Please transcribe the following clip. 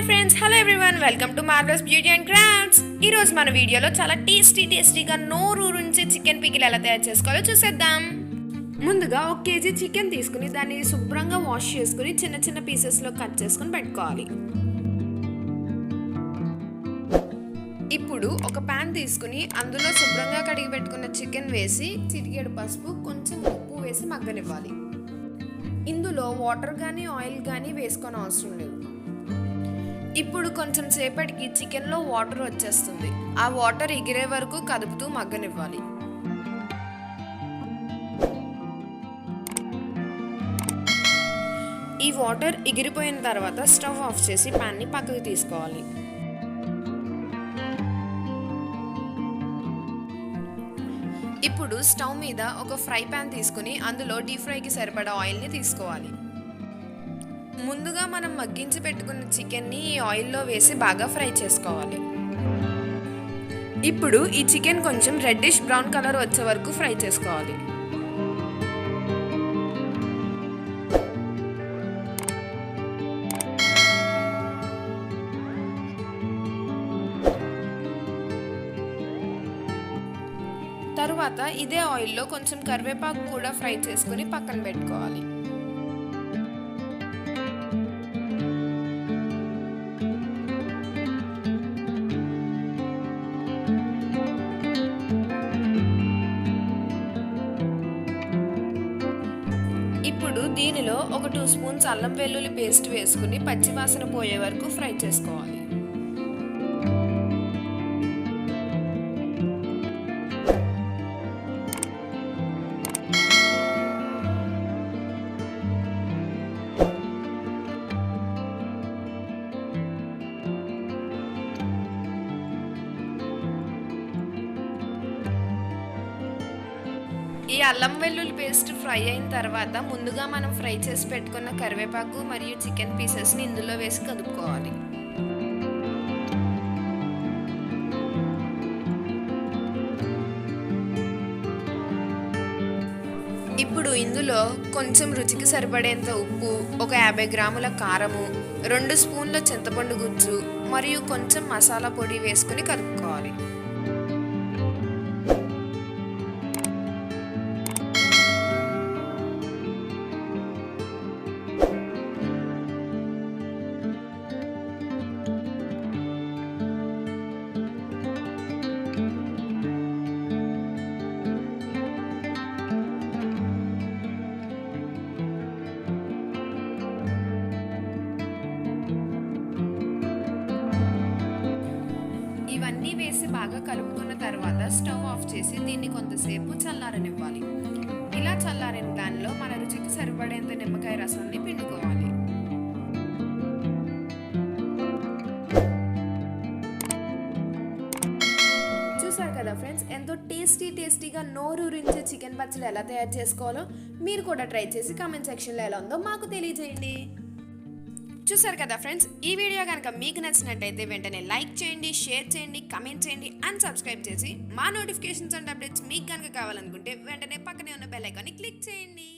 Friends, hello everyone, welcome to marvellous beauty and crafts. ఈ రోజు మన వీడియోలో చాలా టేస్టీగా నోరూరించే చికెన్ పికిల్ ఎలా తయారు చేసుకోవాలో చూసేద్దాం. ముందుగా 1 కేజీ చికెన్ తీసుకుని దాన్ని శుభ్రంగా వాష్ చేసుకుని చిన్న చిన్న పీసెస్లో కట్ చేసుకుని పెట్టుకోవాలి. ఇప్పుడు ఒక ప్యాన్ తీసుకుని అందులో శుభ్రంగా కడిగి పెట్టుకున్న చికెన్ వేసి చిటికెడు పసుపు, కొంచెం ఉప్పు వేసి మగ్గనివ్వాలి. ఇందులో వాటర్ కానీ ఆయిల్ కానీ వేసుకొని అవసరం లేదు. ఇప్పుడు కొంచెం సేపటికి చికెన్లో వాటర్ వచ్చేస్తుంది. ఆ వాటర్ ఎగిరే వరకు కదుపుతూ మగ్గనివ్వాలి. ఈ వాటర్ ఎగిరిపోయిన తర్వాత స్టవ్ ఆఫ్ చేసి ప్యాన్ని పక్కకు తీసుకోవాలి. ఇప్పుడు స్టవ్ మీద ఒక ఫ్రై ప్యాన్ తీసుకుని అందులో డీప్ ఫ్రైకి సరిపడా ఆయిల్ని తీసుకోవాలి. ముందుగా మనం మగ్గించి పెట్టుకున్న చికెన్ని ఈ ఆయిల్లో వేసి బాగా ఫ్రై చేసుకోవాలి. ఇప్పుడు ఈ చికెన్ కొంచెం రెడ్డిష్ బ్రౌన్ కలర్ వచ్చే వరకు ఫ్రై చేసుకోవాలి. తరువాత ఇదే ఆయిల్లో కొంచెం కరివేపాకు కూడా ఫ్రై చేసుకుని పక్కన పెట్టుకోవాలి. ఇప్పుడు దీనిలో ఒక 2 స్పూన్స్ అల్లం వెల్లుల్లి పేస్ట్ వేసుకుని పచ్చివాసన పోయే వరకు ఫ్రై చేసుకోవాలి. ఈ అల్లం వెల్లుల్లి పేస్ట్ ఫ్రై అయిన తర్వాత ముందుగా మనం ఫ్రై చేసి పెట్టుకున్న కరివేపాకు మరియు చికెన్ పీసెస్ని ఇందులో వేసి కదుపుకోవాలి. ఇప్పుడు ఇందులో కొంచెం రుచికి సరిపడేంత ఉప్పు, ఒక 50 గ్రాముల కారము, 2 స్పూన్ల చింతపండు గుజ్జు మరియు కొంచెం మసాలా పొడి వేసుకుని కలుపుకోవాలి. ఇవన్నీ వేసి బాగా కలుపుకున్న తర్వాత స్టవ్ ఆఫ్ చేసి దీన్ని కొంతసేపు చల్లారనివ్వాలి. ఇలా చల్లారిన దానిలో మన రుచికి సరిపడేంత నిమ్మకాయ రసాన్ని పిండుకోవాలి. చూసారు కదా ఫ్రెండ్స్, ఎంతో టేస్టీగా నోరూరించే చికెన్ పచ్చడి ఎలా తయారు చేసుకోవాలో మీరు కూడా ట్రై చేసి కామెంట్ సెక్షన్లో ఎలా ఉందో మాకు తెలియజేయండి. చూసారు కదా ఫ్రెండ్స్, ఈ వీడియో కనుక మీకు నచ్చినట్టయితే వెంటనే లైక్ చేయండి, షేర్ చేయండి, కమెంట్ చేయండి అండ్ సబ్స్క్రైబ్ చేసి మా నోటిఫికేషన్స్ అండ్ అప్డేట్స్ మీకు కనుక కావాలనుకుంటే వెంటనే పక్కనే ఉన్న బెల్ ఐకాన్ని క్లిక్ చేయండి.